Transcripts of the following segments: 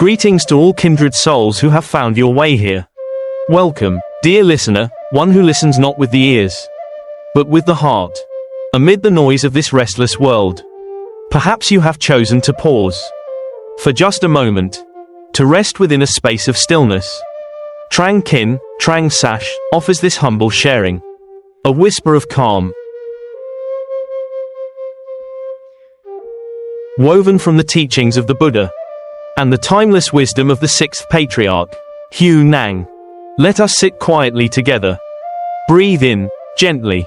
Greetings to all kindred souls who have found your way here. Welcome, dear listener, one who listens not with the ears, but with the heart. Amid the noise of this restless world, perhaps you have chosen to pause for just a moment, to rest within a space of stillness. Trangkinh-Trangsach offers this humble sharing, a whisper of calm, woven from the teachings of the Buddha and the timeless wisdom of the sixth patriarch, Năng. Let us sit quietly together. Breathe in, gently.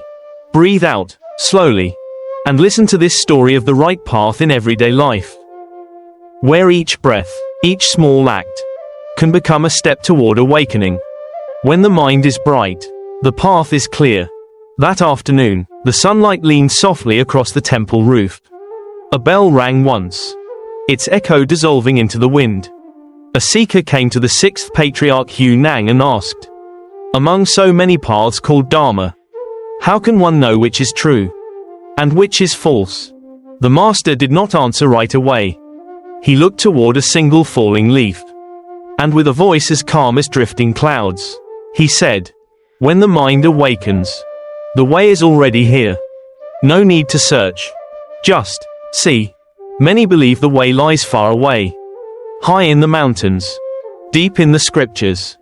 Breathe out, slowly. And listen to this story of the right path in everyday life, where each breath, each small act, can become a step toward awakening. When the mind is bright, the path is clear. That afternoon, the sunlight leaned softly across the temple roof. A bell rang once, its echo dissolving into the wind. A seeker came to the sixth patriarch Năng and asked, among so many paths called Dharma, how can one know which is true and which is false? The master did not answer right away. He looked toward a single falling leaf, and with a voice as calm as drifting clouds, he said, when the mind awakens, the way is already here. No need to search. Just see. Many believe the way lies far away, high in the mountains, deep in the scriptures,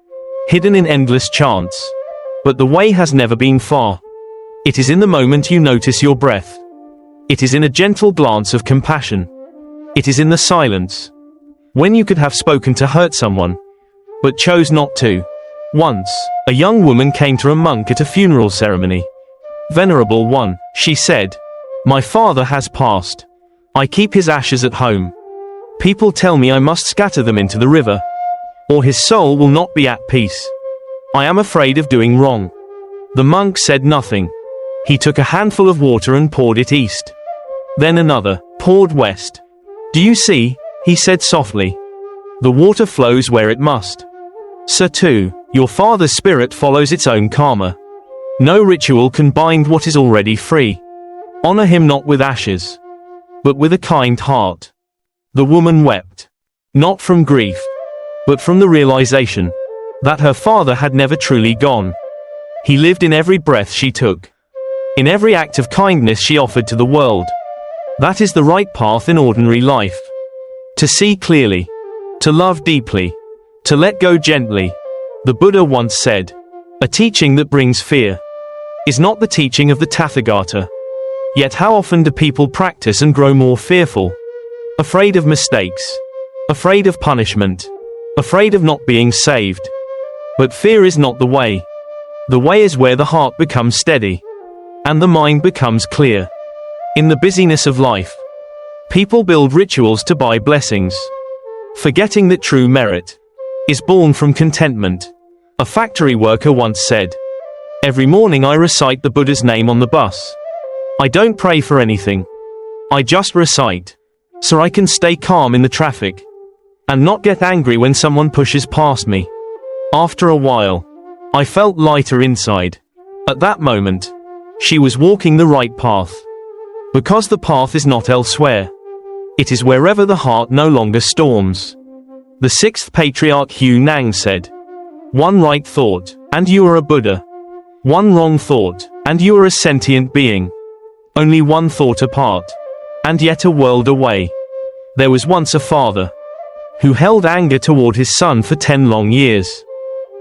hidden in endless chants. But the way has never been far. It is in the moment you notice your breath. It is in a gentle glance of compassion. It is in the silence, when you could have spoken to hurt someone, but chose not to. Once, a young woman came to a monk at a funeral ceremony. Venerable one, she said, my father has passed. I keep his ashes at home. People tell me I must scatter them into the river, or his soul will not be at peace. I am afraid of doing wrong. The monk said nothing. He took a handful of water and poured it east. Then another, poured west. Do you see? He said softly. The water flows where it must. So too, your father's spirit follows its own karma. No ritual can bind what is already free. Honor him not with ashes, but with a kind heart. The woman wept, not from grief, but from the realization that her father had never truly gone. He lived in every breath she took, in every act of kindness she offered to the world. That is the right path in ordinary life. To see clearly, to love deeply, to let go gently. The Buddha once said, a teaching that brings fear is not the teaching of the Tathagata. Yet how often do people practice and grow more fearful? Afraid of mistakes, afraid of punishment, afraid of not being saved. But fear is not the way. The way is where the heart becomes steady, and the mind becomes clear. In the busyness of life, people build rituals to buy blessings, forgetting that true merit is born from contentment. A factory worker once said, every morning I recite the Buddha's name on the bus. I don't pray for anything. I just recite, so I can stay calm in the traffic, and not get angry when someone pushes past me. After a while, I felt lighter inside. At that moment, she was walking the right path. Because the path is not elsewhere. It is wherever the heart no longer storms. The sixth patriarch Năng said, one right thought, and you are a Buddha. One wrong thought, and you are a sentient being. Only one thought apart, and yet a world away. There was once a father who held anger toward his son for 10 long years.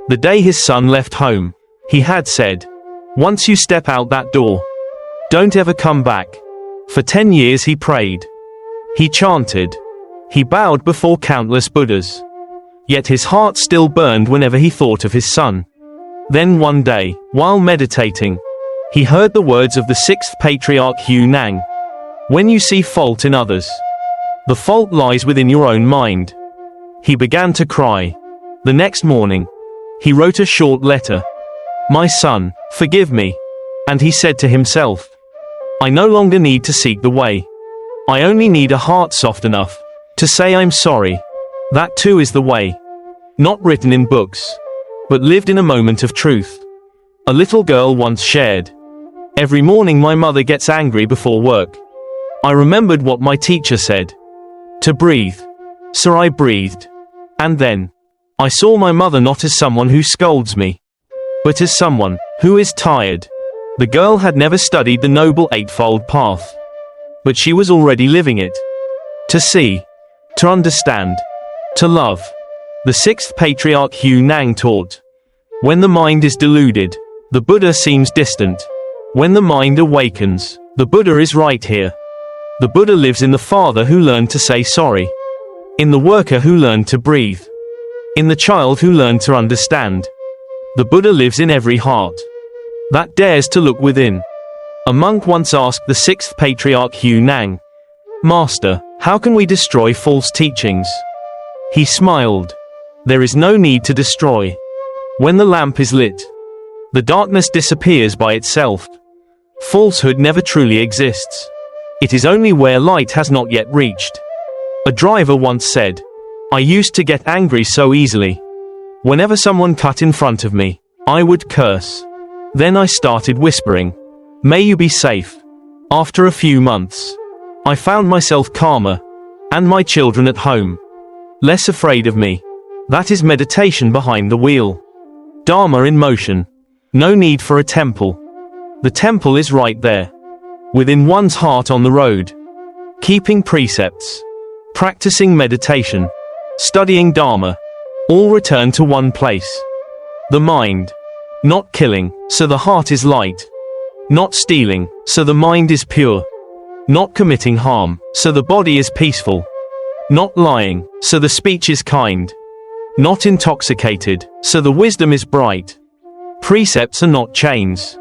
The day his son left home, he had said, once you step out that door, don't ever come back. For 10 years he prayed. He chanted. He bowed before countless Buddhas. Yet his heart still burned whenever he thought of his son. Then one day, while meditating, he heard the words of the sixth patriarch Năng. When you see fault in others, the fault lies within your own mind. He began to cry. The next morning, he wrote a short letter. My son, forgive me. And he said to himself, I no longer need to seek the way. I only need a heart soft enough to say I'm sorry. That too is the way. Not written in books, but lived in a moment of truth. A little girl once shared, every morning my mother gets angry before work. I remembered what my teacher said, to breathe. So I breathed. And then, I saw my mother not as someone who scolds me, but as someone who is tired. The girl had never studied the Noble Eightfold Path, but she was already living it. To see, to understand, to love. The sixth patriarch Năng taught. When the mind is deluded, the Buddha seems distant. When the mind awakens, the Buddha is right here. The Buddha lives in the father who learned to say sorry, in the worker who learned to breathe, in the child who learned to understand. The Buddha lives in every heart that dares to look within. A monk once asked the sixth patriarch Năng, "Master, how can we destroy false teachings?" He smiled. There is no need to destroy. When the lamp is lit, the darkness disappears by itself. Falsehood never truly exists. It is only where light has not yet reached. A driver once said, "I used to get angry so easily. Whenever someone cut in front of me, I would curse. Then I started whispering, 'May you be safe.' After a few months, I found myself calmer, and my children at home, less afraid of me. That is meditation behind the wheel. Dharma in motion. No need for a temple. The temple is right there, within one's heart on the road. Keeping precepts, practicing meditation, studying Dharma, all return to one place. The mind. Not killing, so the heart is light. Not stealing, so the mind is pure. Not committing harm, so the body is peaceful. Not lying, so the speech is kind. Not intoxicated, so the wisdom is bright. Precepts are not chains.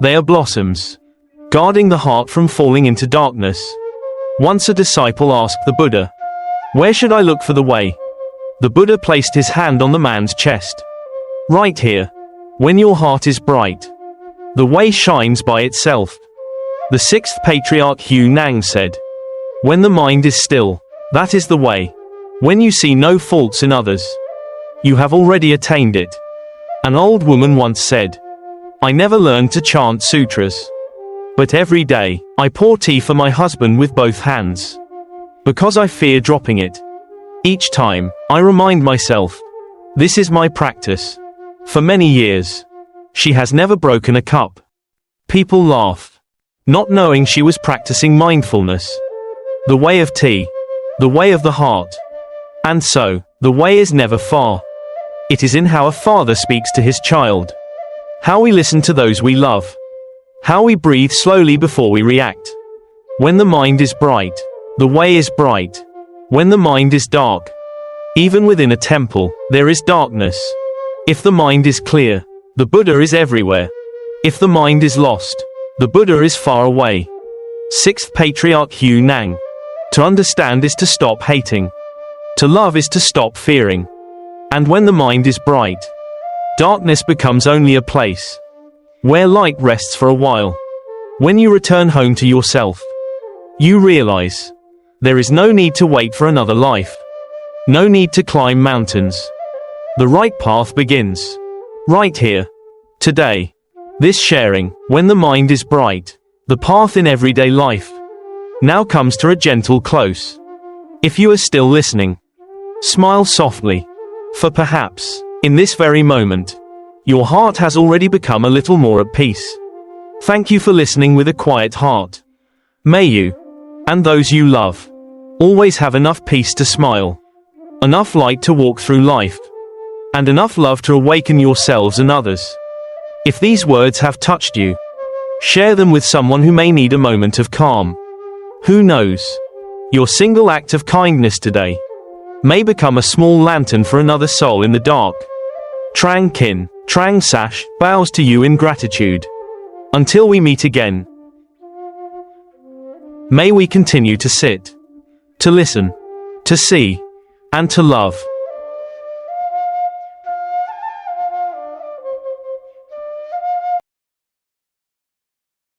They are blossoms, guarding the heart from falling into darkness." Once a disciple asked the Buddha, "Where should I look for the way?" The Buddha placed his hand on the man's chest. "Right here. When your heart is bright, the way shines by itself." The sixth patriarch Năng said, "When the mind is still, that is the way. When you see no faults in others, you have already attained it." An old woman once said, "I never learned to chant sutras, but every day, I pour tea for my husband with both hands, because I fear dropping it. Each time, I remind myself, this is my practice." For many years, she has never broken a cup. People laugh, not knowing she was practicing mindfulness. The way of tea, the way of the heart. And so, the way is never far. It is in how a father speaks to his child, how we listen to those we love, how we breathe slowly before we react. When the mind is bright, the way is bright. When the mind is dark, even within a temple, there is darkness. If the mind is clear, the Buddha is everywhere. If the mind is lost, the Buddha is far away. Sixth patriarch Năng. To understand is to stop hating. To love is to stop fearing. And when the mind is bright, darkness becomes only a place where light rests for a while. When you return home to yourself, you realize there is no need to wait for another life. No need to climb mountains. The right path begins right here, today. This sharing, when the mind is bright, the path in everyday life, now comes to a gentle close. If you are still listening, smile softly, for perhaps, in this very moment, your heart has already become a little more at peace. Thank you for listening with a quiet heart. May you, and those you love, always have enough peace to smile, enough light to walk through life, and enough love to awaken yourselves and others. If these words have touched you, share them with someone who may need a moment of calm. Who knows? Your single act of kindness today may become a small lantern for another soul in the dark. Trangkinh-Trangsach bows to you in gratitude. Until we meet again, may we continue to sit, to listen, to see, and to love.